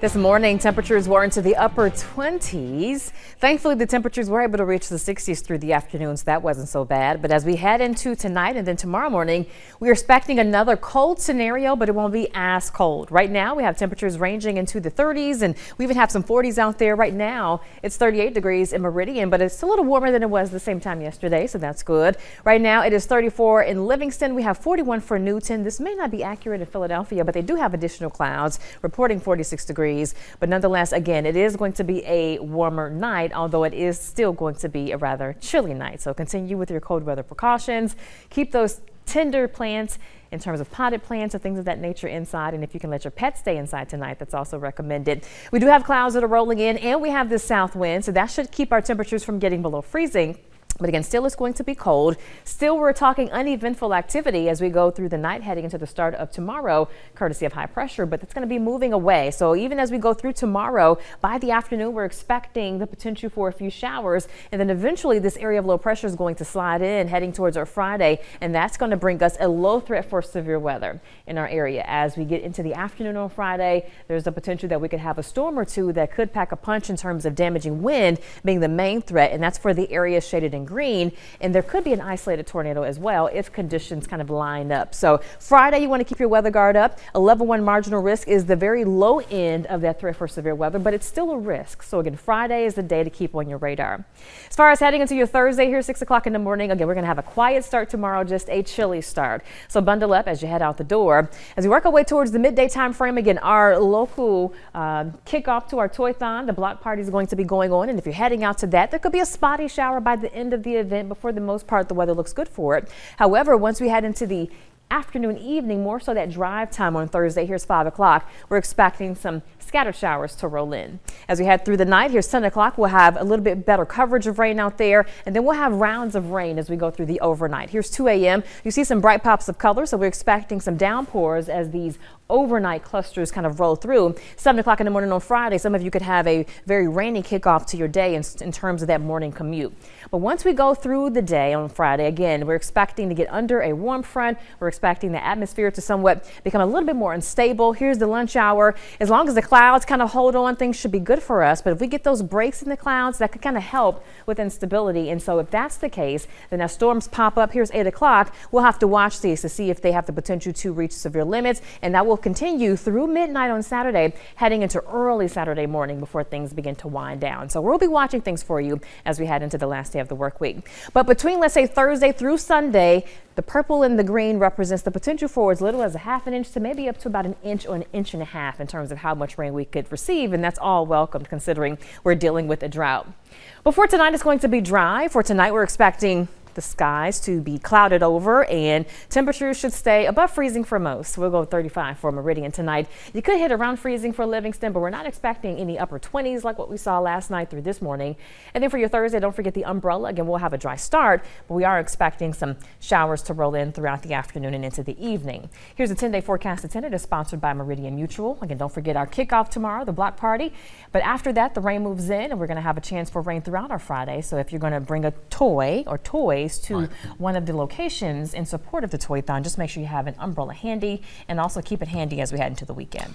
This morning, temperatures were into the upper 20s. Thankfully, the temperatures were able to reach the 60s through the afternoon, so that wasn't so bad. But as we head into tonight and then tomorrow morning, we are expecting another cold scenario, but it won't be as cold. Right now, we have temperatures ranging into the 30s, and we even have some 40s out there. Right now, it's 38 degrees in Meridian, but it's a little warmer than it was the same time yesterday, so that's good. Right now, it is 34 in Livingston. We have 41 for Newton. This may not be accurate in Philadelphia, but they do have additional clouds, reporting 46 degrees. But nonetheless, again, it is going to be a warmer night, although it is still going to be a rather chilly night. So continue with your cold weather precautions. Keep those tender plants in terms of potted plants or things of that nature inside. And if you can let your pets stay inside tonight, that's also recommended. We do have clouds that are rolling in, and we have this south wind, so that should keep our temperatures from getting below freezing. But again, still it's going to be cold. Still, we're talking uneventful activity as we go through the night heading into the start of tomorrow, courtesy of high pressure, but it's going to be moving away. So even as we go through tomorrow, by the afternoon, we're expecting the potential for a few showers. And then eventually this area of low pressure is going to slide in heading towards our Friday. And that's going to bring us a low threat for severe weather in our area. As we get into the afternoon on Friday, there's a potential that we could have a storm or two that could pack a punch in terms of damaging wind being the main threat. And that's for the area shaded in green, and there could be an isolated tornado as well if conditions kind of line up. So Friday, you want to keep your weather guard up. A level 1 marginal risk is the very low end of that threat for severe weather, but it's still a risk. So again, Friday is the day to keep on your radar. As far as heading into your Thursday here, 6 o'clock in the morning, again, we're going to have a quiet start tomorrow, just a chilly start. So bundle up as you head out the door. As we work our way towards the midday time frame, again, our local kickoff to our Toy-thon, the block party is going to be going on. And if you're heading out to that, there could be a spotty shower by the end of the event, but for the most part, the weather looks good for it. However, once we head into the afternoon, evening, more so that drive time on Thursday, here's 5 o'clock, we're expecting some scattered showers to roll in. As we head through the night, here's 10 o'clock, we'll have a little bit better coverage of rain out there, and then we'll have rounds of rain as we go through the overnight. Here's 2 a.m. You see some bright pops of color, so we're expecting some downpours as these overnight clusters kind of roll through. 7 o'clock in the morning on Friday, some of you could have a very rainy kickoff to your day in terms of that morning commute. But once we go through the day on Friday, again, we're expecting to get under a warm front. We're expecting the atmosphere to somewhat become a little bit more unstable. Here's the lunch hour. As long as the clouds kind of hold on, things should be good for us. But if we get those breaks in the clouds, that could kind of help with instability. And so if that's the case, then as storms pop up, here's 8 o'clock, we'll have to watch these to see if they have the potential to reach severe limits. And that will continue through midnight on Saturday, heading into early Saturday morning before things begin to wind down. So we'll be watching things for you as we head into the last day of the work week. But between, let's say, Thursday through Sunday, the purple and the green represents the potential for as little as a half an inch to maybe up to about an inch or an inch and a half in terms of how much rain we could receive. And that's all welcomed considering we're dealing with a drought. Before tonight, it's going to be dry. For tonight, we're expecting the skies to be clouded over, and temperatures should stay above freezing for most. We'll go 35 for Meridian tonight. You could hit around freezing for Livingston, but we're not expecting any upper 20s like what we saw last night through this morning. And then for your Thursday, don't forget the umbrella. Again, we'll have a dry start, but we are expecting some showers to roll in throughout the afternoon and into the evening. Here's a 10-day forecast attended is sponsored by Meridian Mutual. Again, don't forget our kickoff tomorrow, the block party. But after that, the rain moves in, and we're going to have a chance for rain throughout our Friday. So if you're going to bring a toy or toys to one of the locations in support of the Toy-thon, just make sure you have an umbrella handy, and also keep it handy as we head into the weekend.